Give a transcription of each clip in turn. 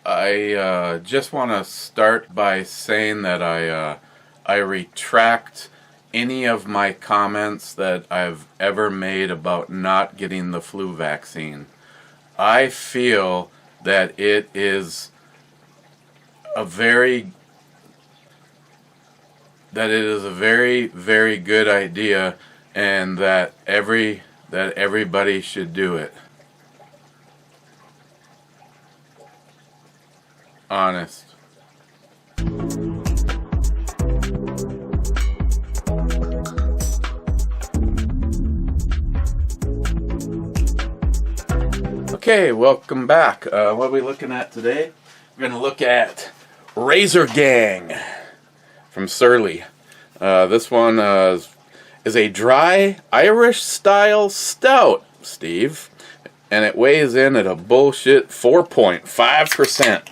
I just want to start by saying that I retract any of my comments that I've ever made about not getting the flu vaccine. I feel that it is a very very good idea, and that everybody should do it. Honest. Okay, welcome back. What are we looking at today? We're going to look at Razor Gang from SURLY. This one is a dry Irish style stout, Steve, and it weighs in at a bullshit 4.5%.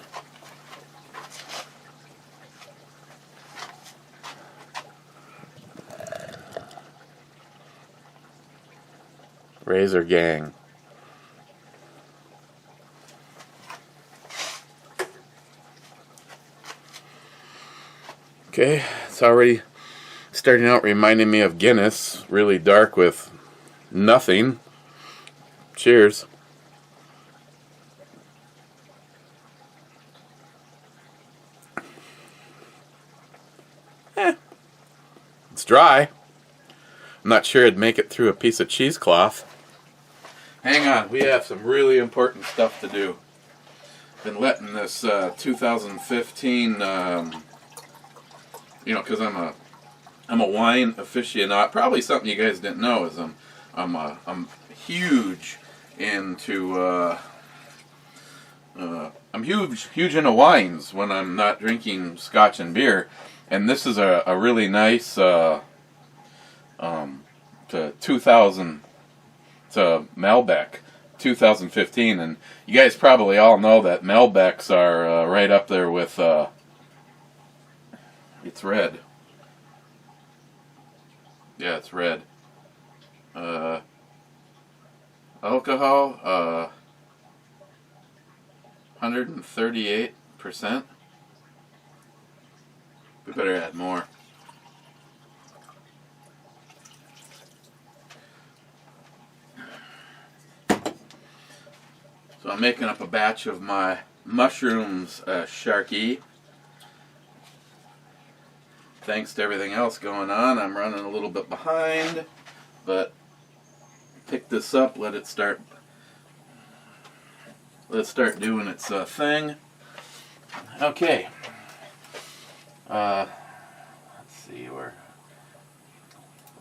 Razor Gang. Okay, it's already starting out reminding me of Guinness, really dark with nothing. Cheers. It's dry. I'm not sure it'd make it through a piece of cheesecloth. Hang on, we have some really important stuff to do. Been letting this 2015, because I'm a wine aficionado. Probably something you guys didn't know is I'm huge into I'm huge into wines when I'm not drinking scotch and beer, and this is a really nice to 2000 to Malbec 2015, and you guys probably all know that Malbecs are right up there with it's red. Yeah, it's red. Alcohol 138%. We better add more. So I'm making up a batch of my mushrooms, Sharky. Thanks to everything else going on, I'm running a little bit behind, but pick this up, let it start doing its thing. Okay. Let's see where.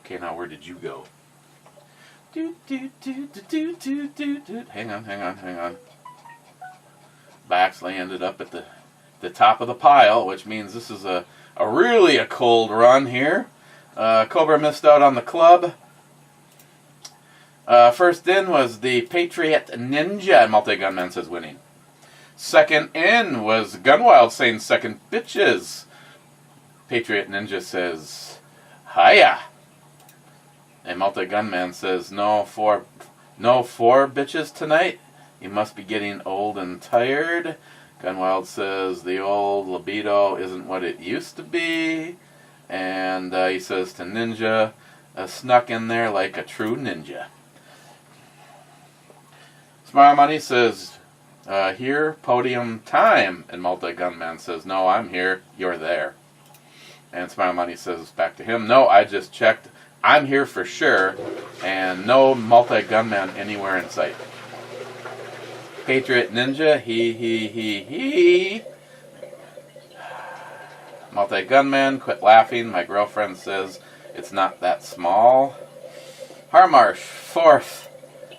Okay, now where did you go? Hang on. Baxley ended up at the top of the pile, which means this is a really cold run here. Cobra missed out on the club. First in was the Patriot Ninja, Multi-Gunman says winning. Second in was Gunwild saying second bitches. Patriot Ninja says hiya. And Multi-Gunman says no four bitches tonight. You must be getting old and tired. Gunwild says the old libido isn't what it used to be. And he says to Ninja, snuck in there like a true ninja. Smile Money says, here, podium time. And Multi-Gunman says, no, I'm here, you're there. And Smile Money says back to him, no, I just checked. I'm here for sure, and no Multi-Gunman anywhere in sight. Patriot Ninja, he. Multi-Gunman, quit laughing. My girlfriend says it's not that small. Harmarsh, fourth.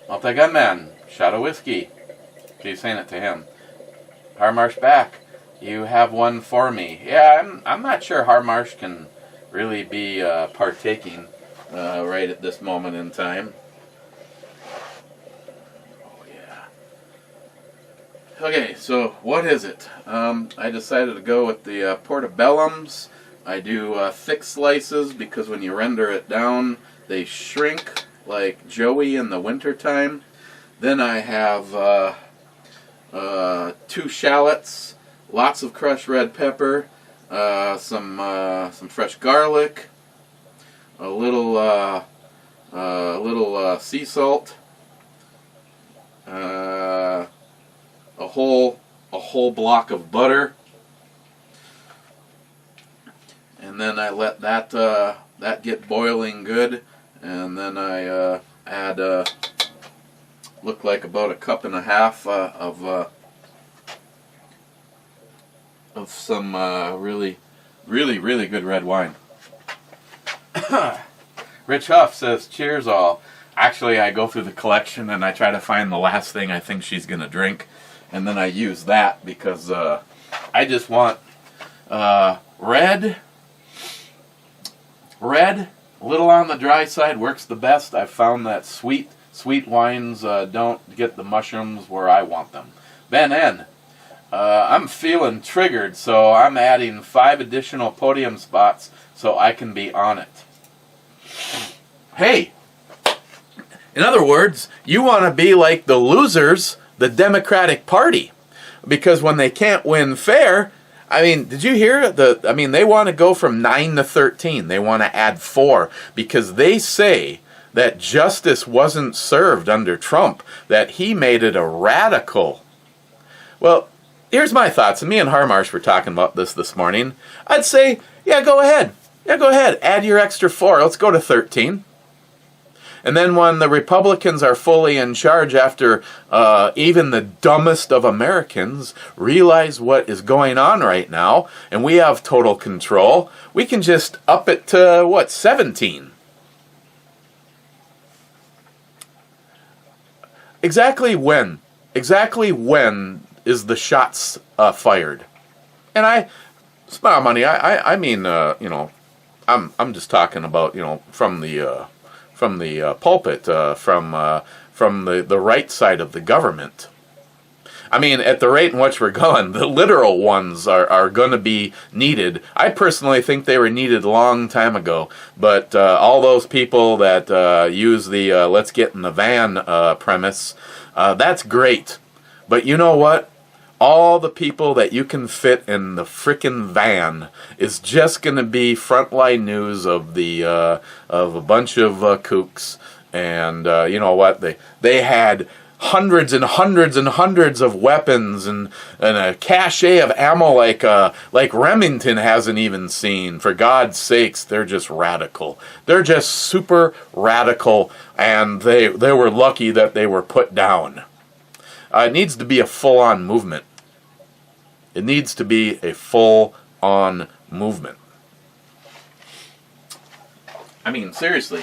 Multi-Gunman, shot of whiskey. She's saying it to him. Harmarsh back. You have one for me. Yeah, I'm not sure Harmarsh can really be partaking right at this moment in time. Okay, so what is it? I decided to go with the portobellums. I do thick slices because when you render it down, they shrink like Joey in the wintertime. Then I have 2 2 shallots, lots of crushed red pepper, some fresh garlic, a little sea salt, a whole block of butter, and then I let that get boiling good, and then I add looked like about a cup and a half of some really good red wine. Rich Huff says, cheers all. Actually, I go through the collection and I try to find the last thing I think she's going to drink. And then I use that because I just want red, a little on the dry side works the best. I've found that sweet wines don't get the mushrooms where I want them. Ben N. I'm feeling triggered, so I'm adding 5 additional podium spots so I can be on it. Hey, in other words, you want to be like the losers, the Democratic Party, because when they can't win fair, I mean, did you hear they want to go from 9 to 13. They want to add 4 because they say that justice wasn't served under Trump, that he made it a radical. Well, here's my thoughts, and me and Harmarsh were talking about this morning. I'd say, yeah, go ahead. Add your extra 4. Let's go to 13. And then when the Republicans are fully in charge after even the dumbest of Americans realize what is going on right now, and we have total control, we can just up it to, 17? Exactly when is the shots fired? And smile money, I mean, I'm just talking about, from the pulpit, from the right side of the government. I mean, at the rate in which we're going, the literal ones are going to be needed. I personally think they were needed a long time ago, but all those people that use the let's get in the van premise, that's great. But you know what? All the people that you can fit in the frickin' van is just going to be frontline news of a bunch of kooks. And you know what? They had hundreds and hundreds and hundreds of weapons and a cache of ammo like Remington hasn't even seen. For God's sakes, they're just radical. They're just super radical, and they were lucky that they were put down. It needs to be a full-on movement. It needs to be a full-on movement. I mean, seriously,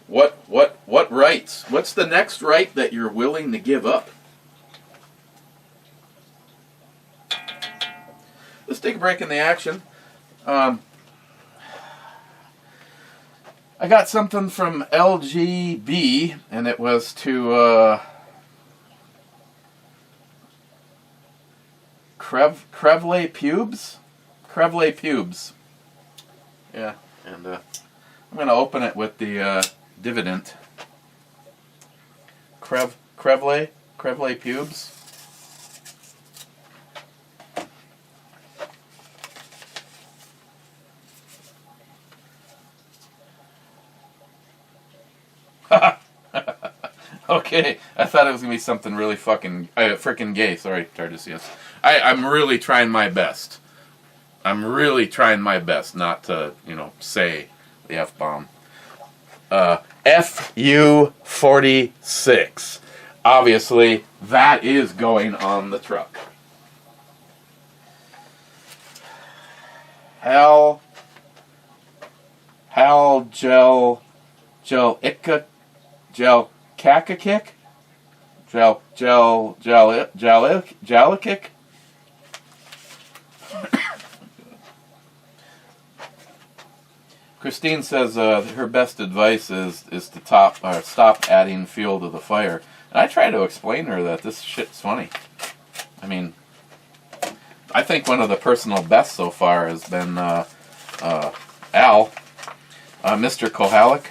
what rights? What's the next right that you're willing to give up? Let's take a break in the action. I got something from LGB, and it was to Crevley pubes? Crevley pubes. Yeah, and I'm going to open it with the dividend. Crevley pubes. Okay, I thought it was going to be something really freaking gay. Sorry, Tardisius. I'm really trying my best. I'm really trying my best not to, say the F-bomb. FU-46. Obviously, that is going on the truck. Hal gel ikka gel Kakakik? Jalakik? Christine says her best advice is to stop adding fuel to the fire. And I try to explain to her that this shit's funny. I mean, I think one of the personal bests so far has been Al, Mr. Kohalik.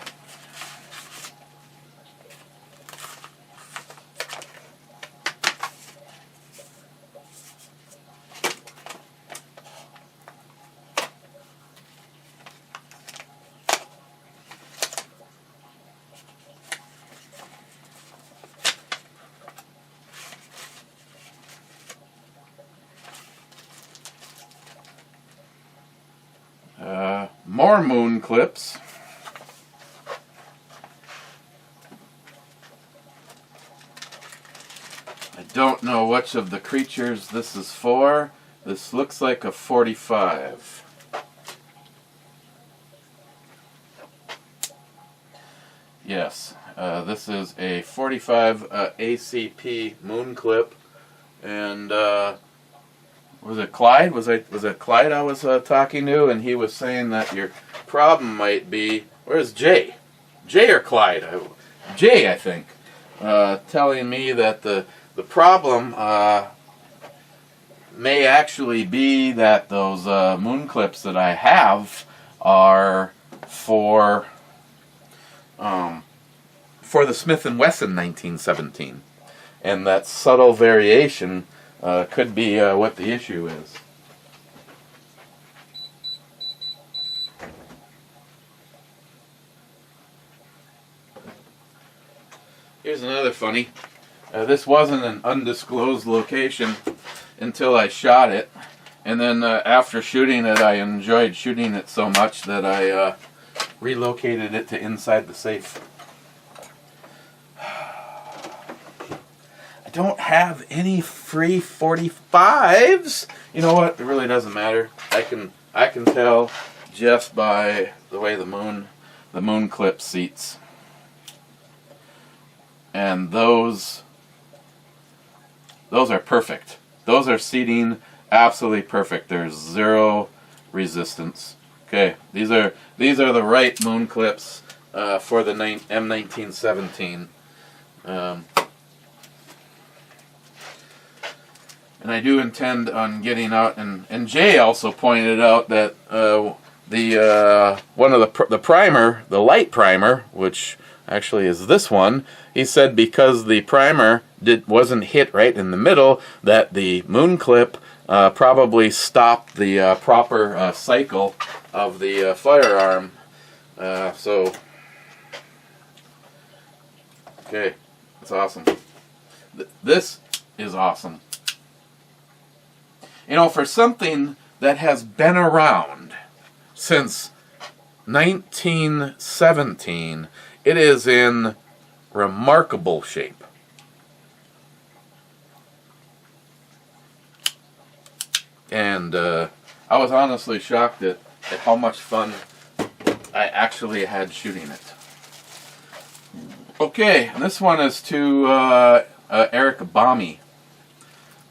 more moon clips. I don't know which of the creatures this is for. This looks like a 45. Yes, this is a 45 ACP moon clip, and was it Clyde? Was it Clyde I was talking to, and he was saying that your problem might be, where's Jay? Jay or Clyde? Jay, I think, telling me that the problem may actually be that those moon clips that I have are for the Smith & Wesson 1917, and that subtle variation could be what the issue is. Here's another funny. This wasn't an undisclosed location until I shot it, and then after shooting it, I enjoyed shooting it so much that I relocated it to inside the safe. I don't have any free 45s. You know what? It really doesn't matter. I can tell just by the way the moon clip seats. And those are perfect. Those are seating absolutely perfect. There's zero resistance. Okay, these are the right moon clips for the M1917. And I do intend on getting out, and Jay also pointed out that one of the primer, the light primer, which actually is this one, he said because the primer wasn't hit right in the middle, that the moon clip probably stopped the proper cycle of the firearm. So, okay, that's awesome. This is awesome. You know, for something that has been around since 1917, it is in remarkable shape. And I was honestly shocked at how much fun I actually had shooting it. Okay, this one is to Eric Bami.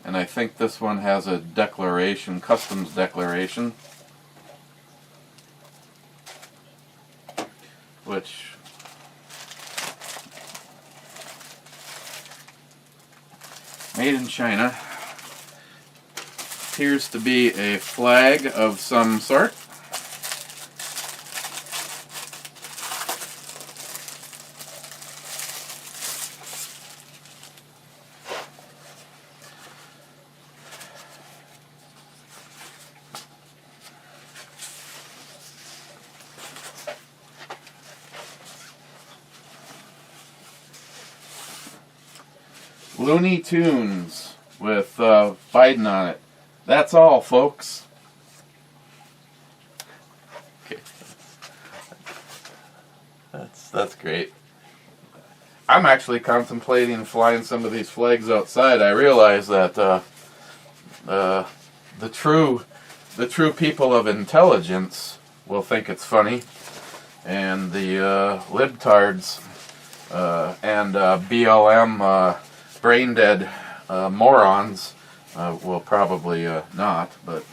And I think this one has a declaration, customs declaration, which made in China, appears to be a flag of some sort. Looney Tunes with Biden on it. That's all, folks. Okay. That's great. I'm actually contemplating flying some of these flags outside. I realize that the true people of intelligence will think it's funny, and the libtards and BLM brain dead morons will probably not, but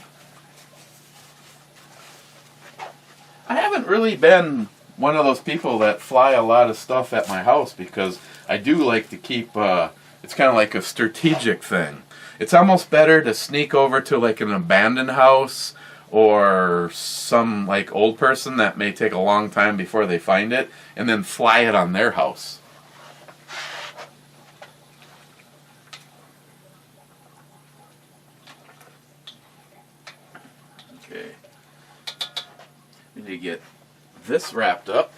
I haven't really been one of those people that fly a lot of stuff at my house because I do like to keep, it's kind of like a strategic thing. It's almost better to sneak over to like an abandoned house or some like old person that may take a long time before they find it and then fly it on their house. Okay, we need to get this wrapped up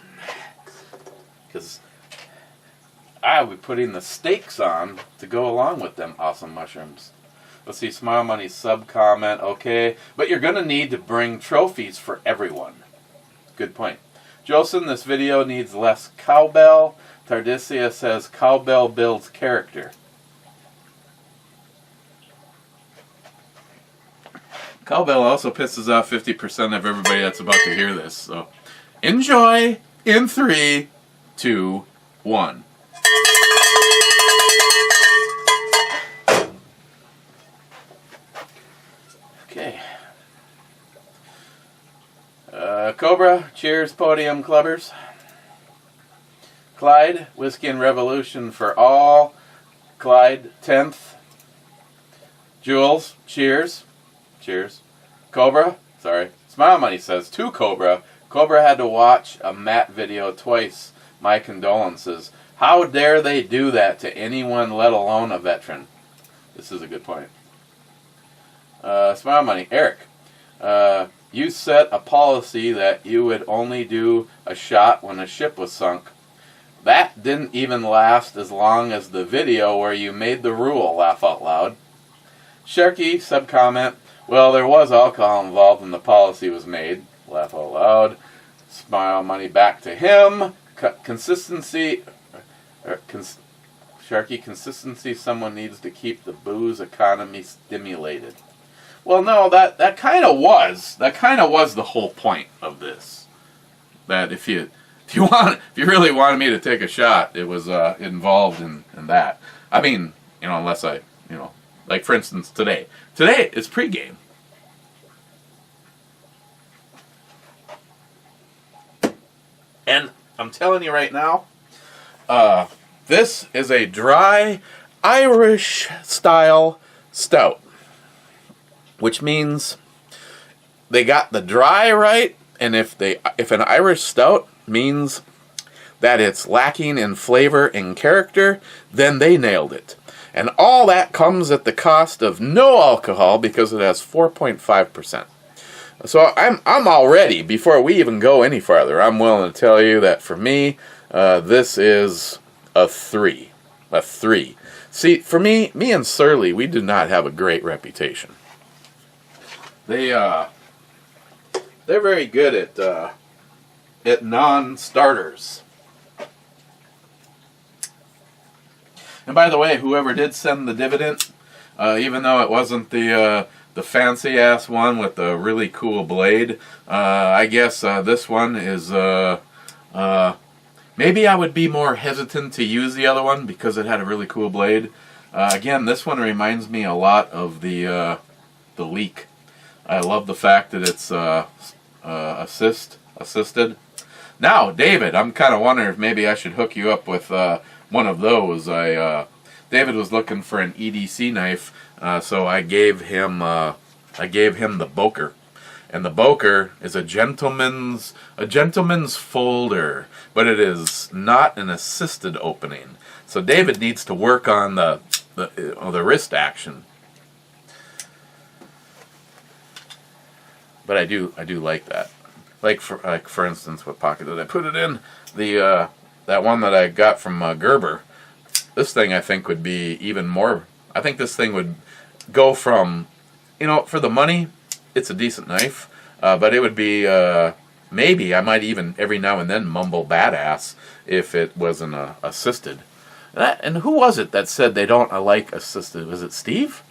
because I'll be putting the steaks on to go along with them awesome mushrooms. Let's see, Smile Money sub comment, okay, but you're going to need to bring trophies for everyone. Good point. Jolson, this video needs less cowbell. Tardisia says cowbell builds character. Cowbell also pisses off 50% of everybody that's about to hear this. So enjoy in 3, 2, 1. Okay. Cobra, cheers, podium clubbers. Clyde, Whiskey and Revolution for all. Clyde, 10th. Jules, cheers. Cheers. Cobra, sorry. Smile Money says, to Cobra. Cobra had to watch a Matt video twice. My condolences. How dare they do that to anyone, let alone a veteran? This is a good point. Smile Money, Eric. You set a policy that you would only do a shot when a ship was sunk. That didn't even last as long as the video where you made the rule, laugh out loud. Sharky, sub-comment, well, there was alcohol involved when the policy was made, laugh out loud. Smile Money back to him. Consistency, Sharky, consistency, someone needs to keep the booze economy stimulated. Well, no, that kind of was the whole point of this. That if you really wanted me to take a shot, it was involved in that. I mean, unless I, like for instance today. Today is pregame. And I'm telling you right now, this is a dry Irish style stout. Which means they got the dry right, and if an Irish stout means that it's lacking in flavor and character, then they nailed it. And all that comes at the cost of no alcohol because it has 4.5%. So I'm already, before we even go any farther, I'm willing to tell you that for me, this is a 3. A 3. See, for me and SURLY, we do not have a great reputation. They're very good at non-starters. And by the way, whoever did send the dividend, even though it wasn't the fancy ass one with the really cool blade, I guess this one is maybe I would be more hesitant to use the other one because it had a really cool blade. Again, this one reminds me a lot of the Leak. I love the fact that it's assisted. Now, David, I'm kind of wondering if maybe I should hook you up with one of those. David was looking for an EDC knife, so I gave him the Boker, and the Boker is a gentleman's folder, but it is not an assisted opening. So David needs to work on the wrist action. But I do like that. Like for instance, what pocket did I put it in? The that one that I got from Gerber. This thing I think would be even more. I think this thing would go from, for the money, it's a decent knife, but it would be maybe I might even every now and then mumble badass if it wasn't assisted. And who was it that said they don't like assisted? Was it Steve?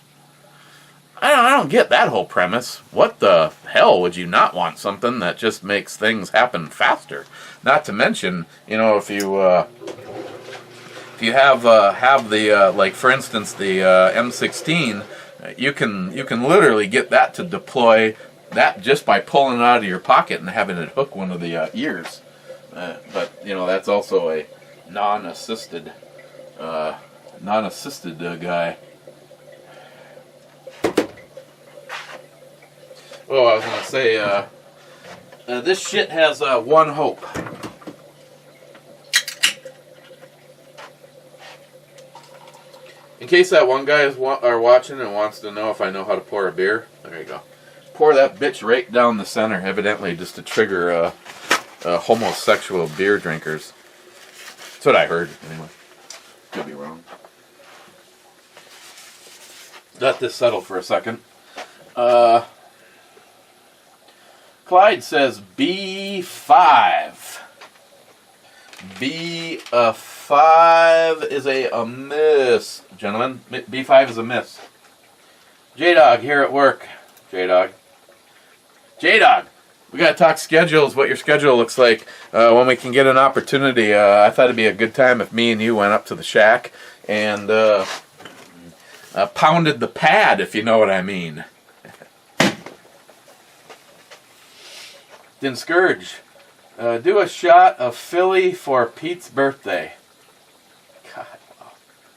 I don't get that whole premise. What the hell would you not want something that just makes things happen faster? Not to mention, if you have the like for instance the M16, you can literally get that to deploy that just by pulling it out of your pocket and having it hook one of the ears. But that's also a non-assisted guy. Oh, I was going to say, this shit has one hope. In case that one guy are watching and wants to know if I know how to pour a beer, there you go. Pour that bitch right down the center, evidently just to trigger homosexual beer drinkers. That's what I heard, anyway. Could be wrong. Let this settle for a second. Clyde says B5. B5 is a miss, gentlemen. B5 is a miss. J-Dog here at work. J-Dog. J-Dog, we got to talk schedules, what your schedule looks like when we can get an opportunity. I thought it'd be a good time if me and you went up to the shack and pounded the pad, if you know what I mean. Then Scourge, do a shot of Philly for Pete's birthday. God,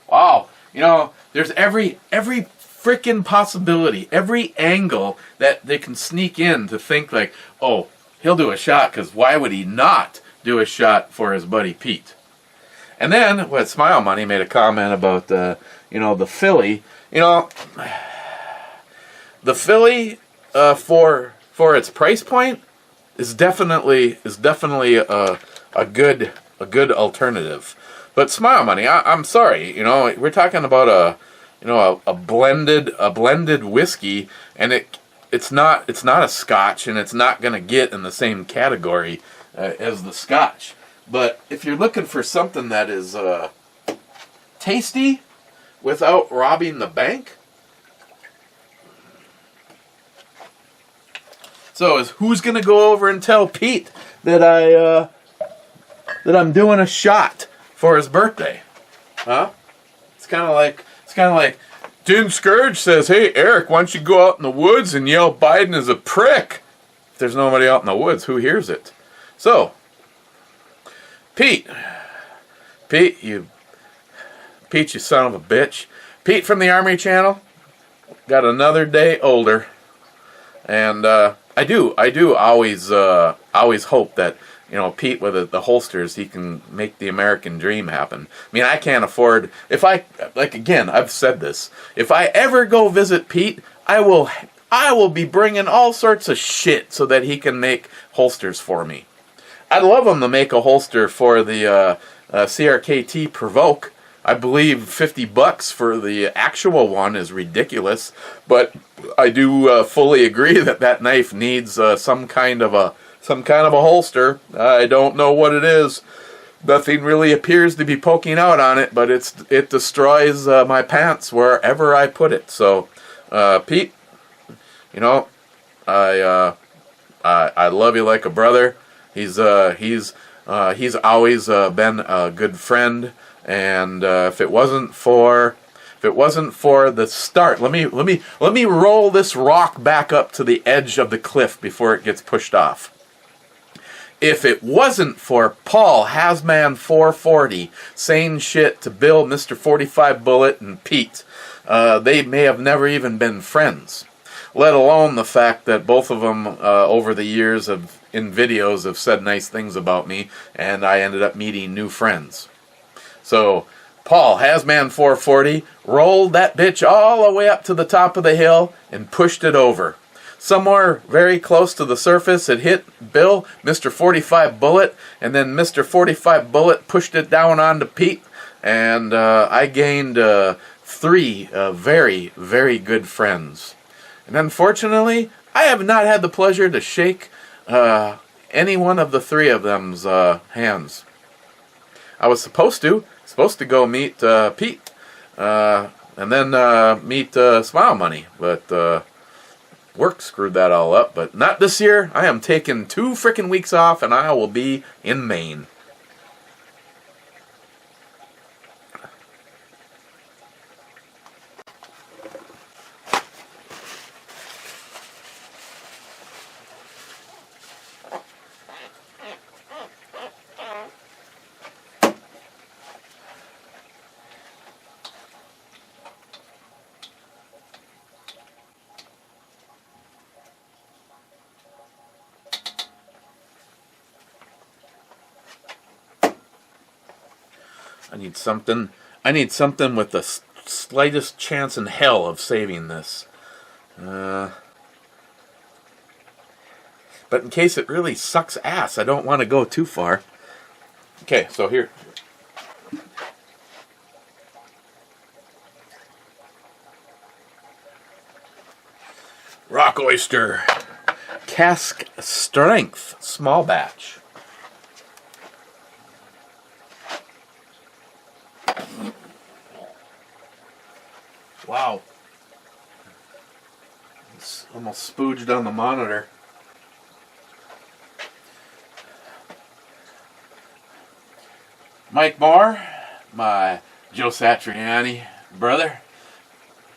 wow. You know, there's every freaking possibility, every angle that they can sneak in to think like, oh, he'll do a shot, because why would he not do a shot for his buddy Pete? And then, Smile Money made a comment about, the Philly. The Philly, for its price point, is definitely a good alternative. But Smile Money, I'm sorry, we're talking about a blended whiskey, and it's not a Scotch, and it's not going to get in the same category as the Scotch. But if you're looking for something that is tasty without robbing the bank, so who's going to go over and tell Pete that I'm doing a shot for his birthday? Huh? It's kind of like Din Scourge says, hey, Eric, why don't you go out in the woods and yell Biden is a prick? If there's nobody out in the woods, who hears it? So, Pete, you son of a bitch. Pete from the Army Channel got another day older. And I do always hope that, Pete with the holsters, he can make the American dream happen. I mean, I can't afford, I've said this, if I ever go visit Pete, I will be bringing all sorts of shit so that he can make holsters for me. I'd love him to make a holster for the CRKT Provoke. I believe $50 for the actual one is ridiculous, but I do fully agree that knife needs some kind of a holster. I don't know what it is. Nothing really appears to be poking out on it, but it destroys my pants wherever I put it. So, Pete, I love you like a brother. He's always been a good friend. And if it wasn't for the start, let me roll this rock back up to the edge of the cliff before it gets pushed off. If it wasn't for Paul Hasman 440 saying shit to Bill, Mr. 45 Bullet, and Pete, they may have never even been friends. Let alone the fact that both of them over the years in videos have said nice things about me, and I ended up meeting new friends. So, Paul Hasman 440 rolled that bitch all the way up to the top of the hill and pushed it over. Somewhere very close to the surface, it hit Bill, Mr. 45 Bullet, and then Mr. 45 Bullet pushed it down onto Pete, and I gained 3 very, very good friends. And unfortunately, I have not had the pleasure to shake any one of the 3 of them's hands. I was supposed to go meet Pete, and then meet Smile Money, but work screwed that all up. But not this year. I am taking 2 frickin' weeks off, and I will be in Maine. I need something with the slightest chance in hell of saving this. But in case it really sucks ass, I don't want to go too far. Okay, so here. Rock oyster. cask strength small batch. Wow. It's almost spooged on the monitor. Mike Moore, my Joe Satriani brother,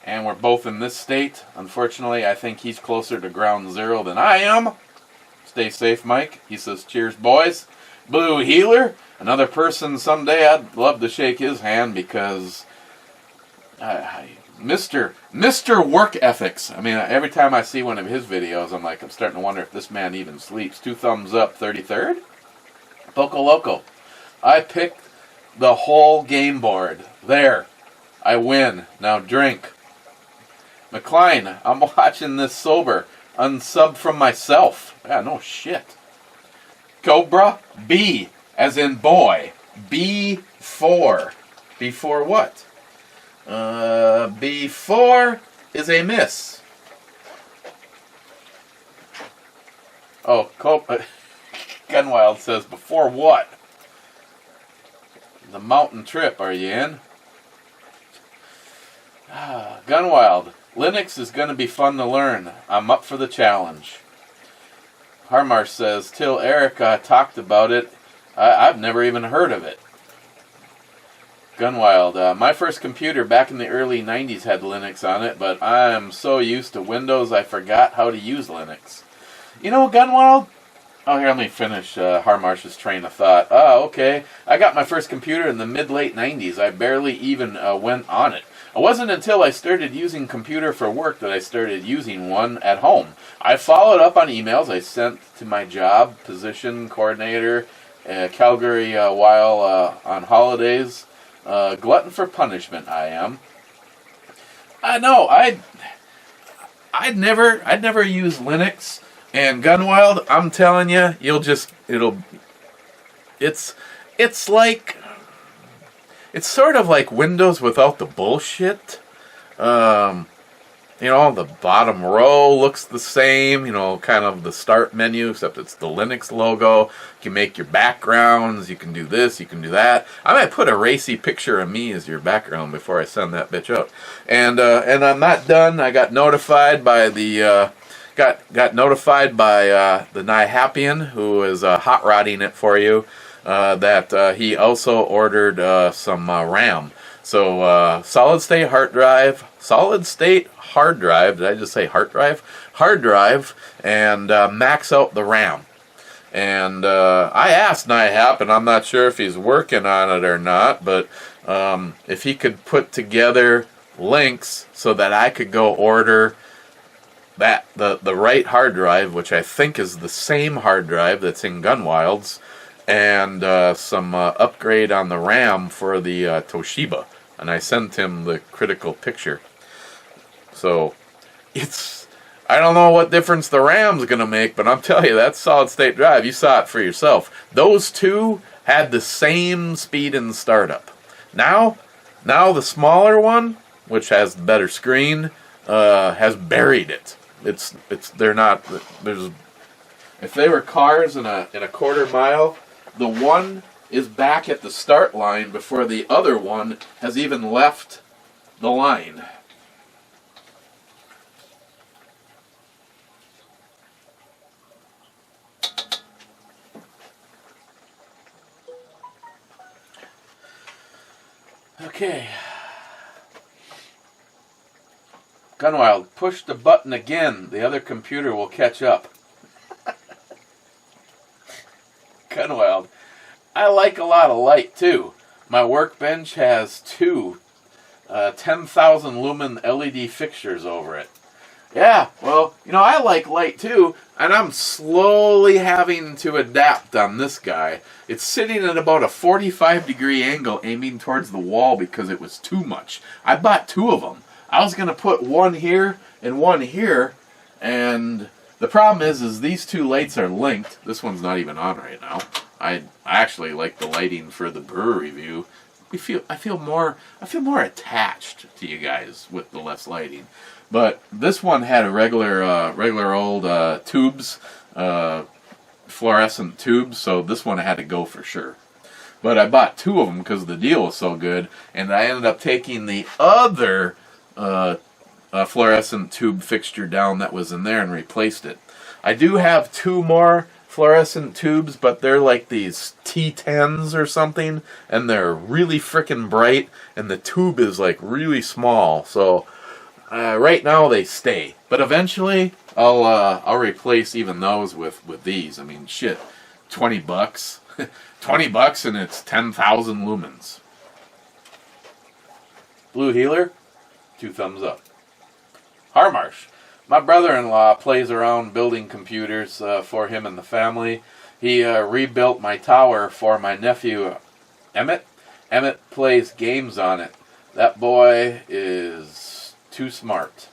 and we're both in this state. Unfortunately, I think he's closer to ground zero than I am. Stay safe, Mike. He says, cheers, boys. Blue Healer, another person someday I'd love to shake his hand because Mr. Work Ethics. I mean, every time I see one of his videos, I'm starting to wonder if this man even sleeps. 2 thumbs up, 33rd. Poco Loco. I picked the whole game board. There. I win. Now drink. McLean, I'm watching this sober. Unsub from myself. Yeah, no shit. Cobra, B, as in boy. B4. B4 what? B4 is a miss. Oh, Gunwild says, before what? The mountain trip, are you in? Gunwild, Linux is going to be fun to learn. I'm up for the challenge. Harmarsh says, till Erica talked about it, I've never even heard of it. Gunwild, my first computer back in the early 90s had Linux on it, but I'm so used to Windows I forgot how to use Linux. You know, Gunwild? Oh, here, let me finish Harmarsh's train of thought. Okay. I got my first computer in the mid-late 90s. I barely even went on it. It wasn't until I started using computer for work that I started using one at home. I followed up on emails I sent to my job, position, coordinator, Calgary while on holidays. Glutton for punishment, I am. I know, I'd never use Linux. And Gunwild, I'm telling you, it's sort of like Windows without the bullshit. The bottom row looks the same, kind of the start menu, except it's the Linux logo. You can make your backgrounds, you can do this, you can do that. I might put a racy picture of me as your background before I send that bitch out. And I'm not done. I got notified by the Nihapian, who is hot rodding it for you, that he also ordered some RAM. So solid state hard drive, did I just say hard drive? Hard drive, and max out the RAM. And I asked Nihap, and I'm not sure if he's working on it or not, but if he could put together links so that I could go order the right hard drive, which I think is the same hard drive that's in Gunwild's, and some upgrade on the RAM for the Toshiba. And I sent him the critical picture. So I don't know what difference the RAM's going to make, but I'm telling you, that solid state drive, you saw it for yourself. Those two had the same speed in startup. Now the smaller one, which has the better screen, has buried it. They're not, if they were cars in a quarter mile, the one is back at the start line before the other one has even left the line. Okay. Gunwild, push the button again. The other computer will catch up. Gunwild, I like a lot of light too. My workbench has two 10,000 lumen LED fixtures over it. Yeah, well, I like light too, and I'm slowly having to adapt on this guy. It's sitting at about a 45-degree angle aiming towards the wall because it was too much. I bought 2 of them. I was going to put one here and one here, and the problem is these 2 lights are linked. This one's not even on right now. I actually like the lighting for the brewery view. I feel more attached to you guys with the less lighting. But this one had a regular old tubes, fluorescent tubes, so this one had to go for sure. But I bought 2 of them because the deal was so good, and I ended up taking the other fluorescent tube fixture down that was in there and replaced it. I do have 2 more fluorescent tubes, but they're like these T10s or something, and they're really frickin' bright, and the tube is like really small, so right now they stay. But eventually I'll replace even those with these. I mean, shit, $20. $20 and it's 10,000 lumens. Blue Healer, 2 thumbs up. Harmarsh. My brother-in-law plays around building computers for him and the family. He rebuilt my tower for my nephew, Emmett. Emmett plays games on it. That boy is too smart.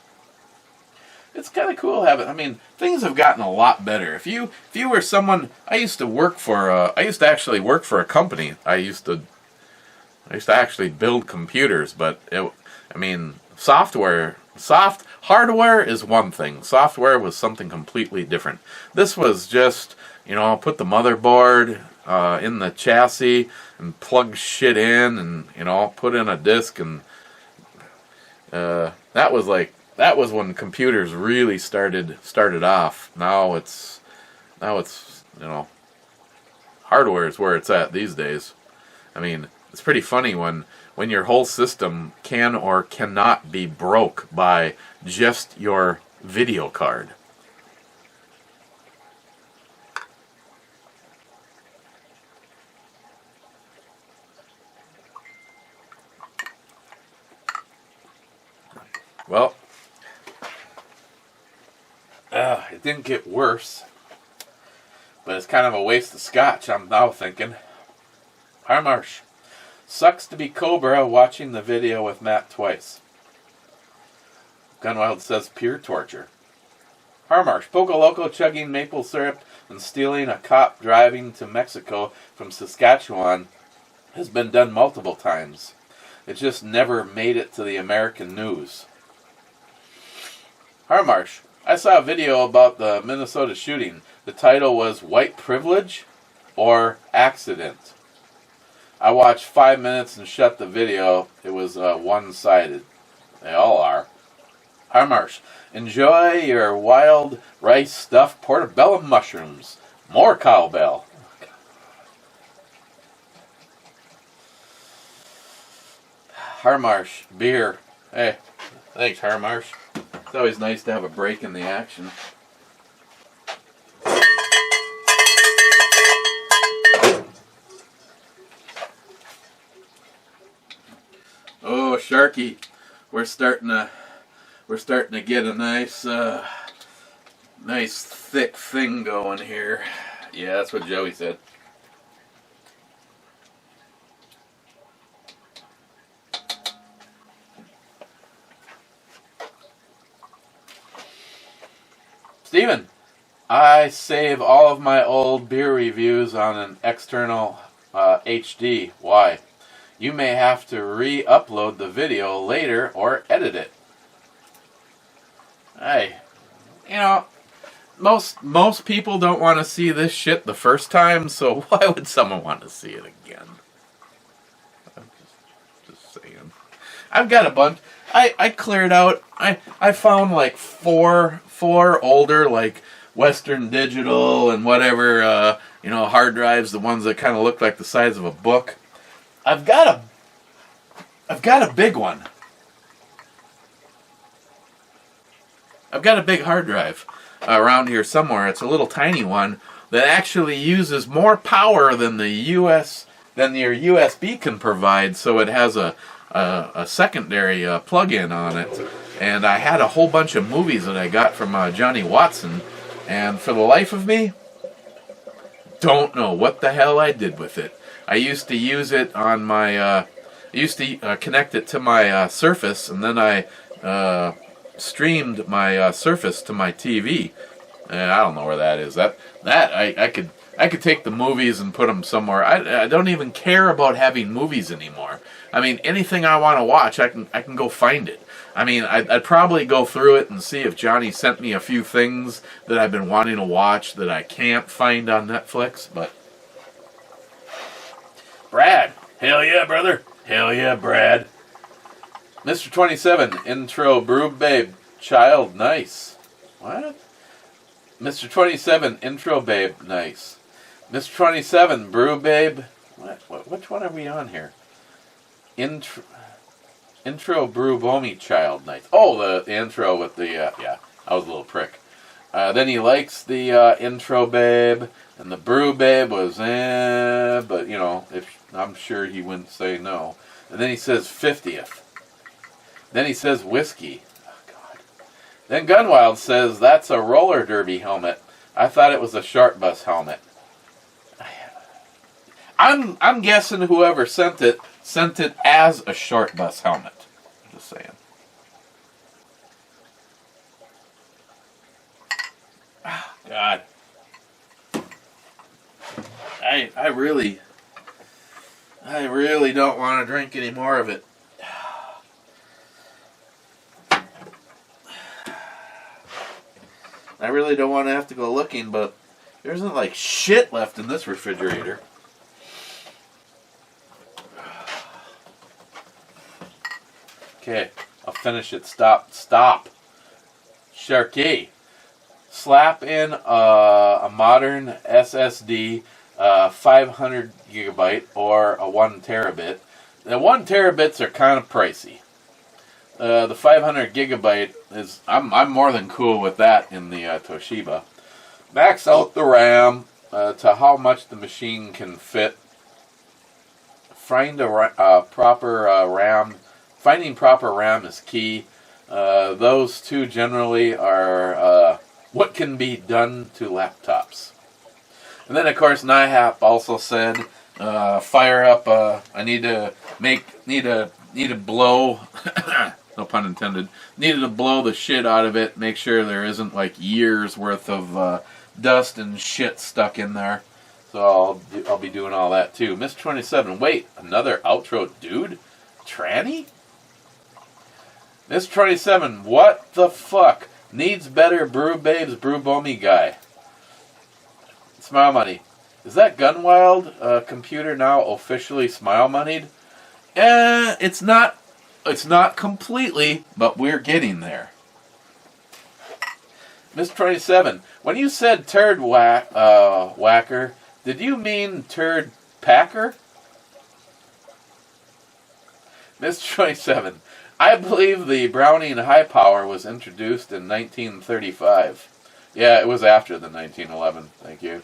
It's kind of cool having, I mean, things have gotten a lot better. If you were someone, I used to actually work for a company. I used to actually build computers, but hardware is one thing. Software was something completely different. This was just, put the motherboard in the chassis and plug shit in and, put in a disk, and that was when computers really started off. Now it's hardware is where it's at these days. I mean, it's pretty funny when your whole system can or cannot be broke by just your video card. Well, it didn't get worse, but it's kind of a waste of scotch, I'm now thinking. Harmarsh. Sucks to be Cobra watching the video with Matt twice. Gunwild says pure torture. Harmarsh. Poco Loco chugging maple syrup and stealing a cop driving to Mexico from Saskatchewan has been done multiple times. It just never made it to the American news. Harmarsh. I saw a video about the Minnesota shooting. The title was White Privilege or Accident. I watched 5 minutes and shut the video. It was one-sided. They all are. Harmarsh. Enjoy your wild rice stuffed portobello mushrooms. More cowbell. Harmarsh. Beer. Hey, thanks, Harmarsh. It's always nice to have a break in the action. Oh, Sharky, we're starting to get a nice thick thing going here. Yeah, that's what Joey said. Steven, I save all of my old beer reviews on an external HD. Why? You may have to re-upload the video later or edit it. Hey, most people don't want to see this shit the first time, so why would someone want to see it again? I'm just saying. I've got a bunch. I cleared out. I found like four older, like Western Digital and whatever hard drives, the ones that kind of look like the size of a book. I've got a big one. I've got a big hard drive around here somewhere. It's a little tiny one that actually uses more power than your USB can provide, so it has a secondary plug-in on it. And I had a whole bunch of movies that I got from Johnny Watson, and for the life of me, don't know what the hell I did with it. I used to use it on my, connect it to my Surface, and then I streamed my Surface to my TV. And I don't know where that is. I could take the movies and put them somewhere. I don't even care about having movies anymore. I mean, anything I want to watch, I can go find it. I mean, I'd probably go through it and see if Johnny sent me a few things that I've been wanting to watch that I can't find on Netflix, but... Brad! Hell yeah, brother! Hell yeah, Brad! Mr. 27, intro, Brew Babe, child, nice. What? Mr. 27, intro, babe, nice. Mr. 27, Brew Babe, what? Which one are we on here? Intro Brew Bomi Child Night. Oh, the intro with the, yeah, I was a little prick. Then he likes the intro babe, and the brew babe was, but, you know, I'm sure he wouldn't say no. And then he says 50th. Then he says whiskey. Oh, God. Then Gunwild says, that's a roller derby helmet. I thought it was a short bus helmet. I'm guessing whoever sent it as a short bus helmet. Just saying. Oh, God. I really don't want to drink any more of it. I really don't want to have to go looking, but there isn't like shit left in this refrigerator. Okay, I'll finish it. Stop. Sharky. Slap in a modern SSD, 500 gigabyte or a 1 terabit. The 1 terabits are kind of pricey. The 500 gigabyte is, I'm more than cool with that in the Toshiba. Max out the RAM to how much the machine can fit. Find a proper RAM. Finding proper RAM is key. Those two generally are what can be done to laptops. And then, of course, NIHAP also said, fire up. I need to blow. No pun intended. Needed to blow the shit out of it. Make sure there isn't like years worth of dust and shit stuck in there. So I'll be doing all that too. Mr. 27. Wait, another outro, dude. Tranny. Mr. 27, what the fuck? Needs better Brew Babes, Brew Bomi guy. Smile Money. Is that Gunwild computer now officially Smile Moneyed? It's not completely, but we're getting there. Mr. 27, when you said turd whacker, did you mean turd packer? Mr. 27, I believe the Browning High Power was introduced in 1935. Yeah, it was after the 1911. Thank you.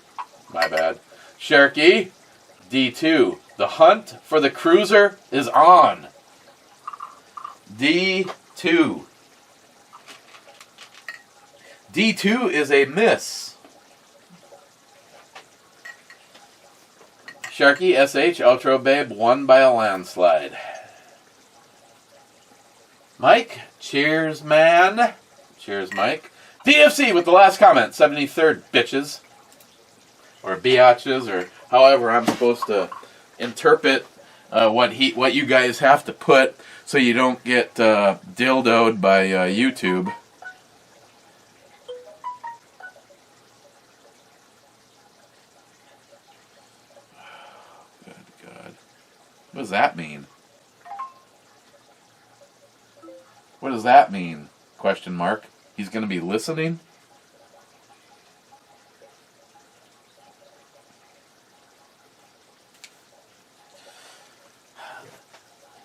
My bad. Sharky, D2. The hunt for the cruiser is on. D2. D2 is a miss. Sharky, SH, Outro Babe, won by a landslide. Mike, cheers, man. Cheers, Mike. DFC with the last comment, 73rd, bitches. Or biatches, or however I'm supposed to interpret what you guys have to put so you don't get dildoed by YouTube. Good God. What does that mean? What does that mean? Question mark. He's going to be listening?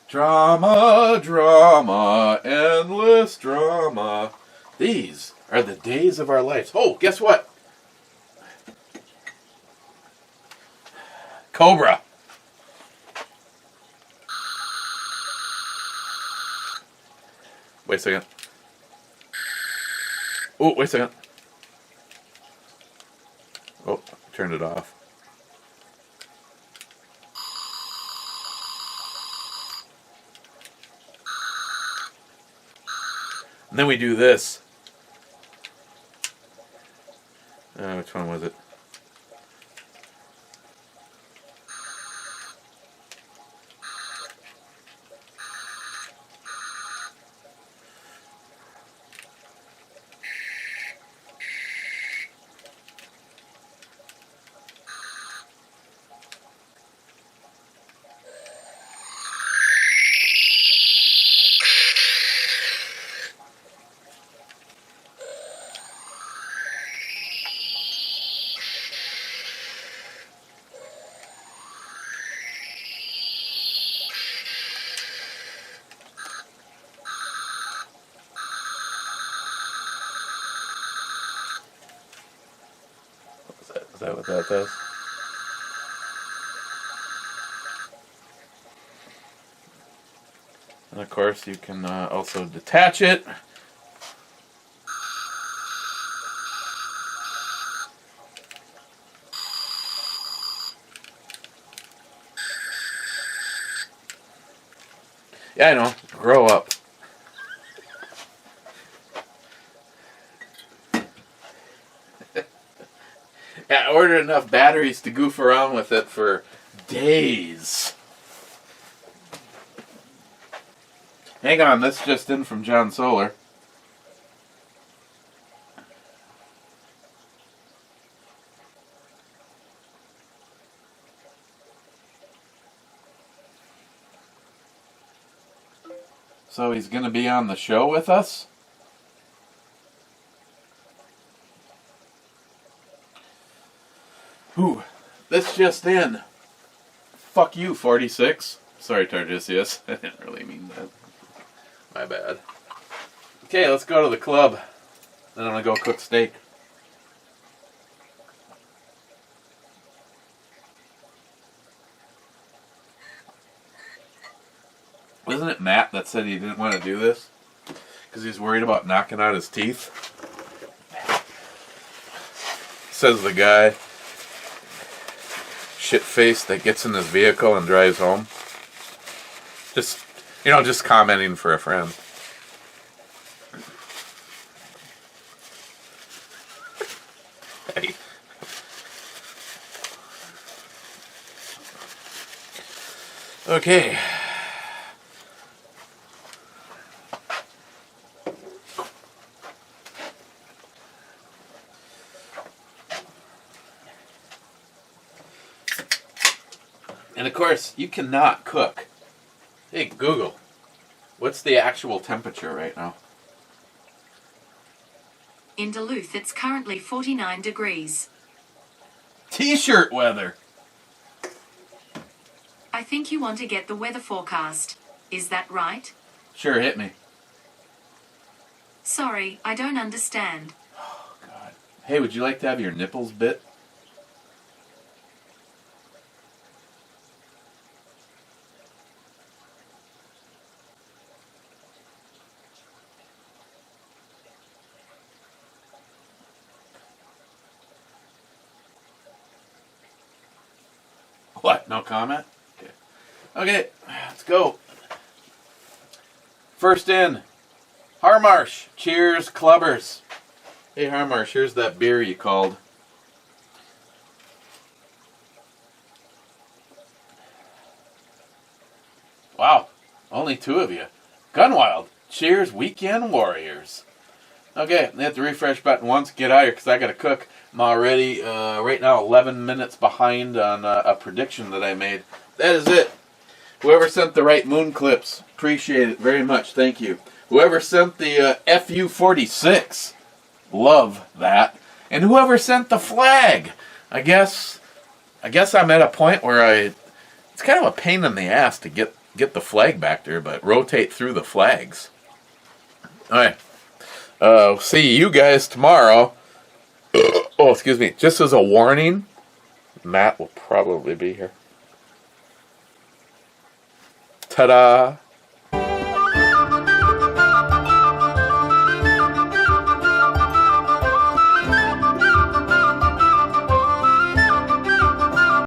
Drama, drama, endless drama. These are the days of our lives. Oh, guess what? Cobra. Wait a second. Oh, wait a second. Oh, turned it off. And then we do this. Which one was it? that what that does? And of course, you can also detach it. Yeah, I know. Grow up. Yeah, I ordered enough batteries to goof around with it for days. Hang on, this just in from John Solar. So he's going to be on the show with us? Ooh, this just in. Fuck you, 46. Sorry, Targisius. I didn't really mean that. My bad. Okay, let's go to the club. Then I'm going to go cook steak. Wasn't it Matt that said he didn't want to do this? Because he's worried about knocking out his teeth? Says the guy, shit-faced, that gets in his vehicle and drives home. Just, just commenting for a friend. Hey. Okay. And of course, you cannot cook. Hey, Google, what's the actual temperature right now? In Duluth, it's currently 49 degrees. T-shirt weather. I think you want to get the weather forecast. Is that right? Sure, hit me. Sorry, I don't understand. Oh, God. Hey, would you like to have your nipples bit? What? No comment? Okay. Okay, let's go. First in, Harmarsh. Cheers, clubbers. Hey, Harmarsh, here's that beer you called. Wow, only 2 of you. Gunwild. Cheers, Weekend Warriors. Okay, I hit the refresh button once, get out of here because I got to cook. I'm already, right now, 11 minutes behind on a prediction that I made. That is it. Whoever sent the right moon clips, appreciate it very much. Thank you. Whoever sent the FU-46, love that. And whoever sent the flag, I guess I'm at a point where it's kind of a pain in the ass to get the flag back there, but rotate through the flags. All right. See you guys tomorrow. Oh, excuse me. Just as a warning, Matt will probably be here. Ta-da!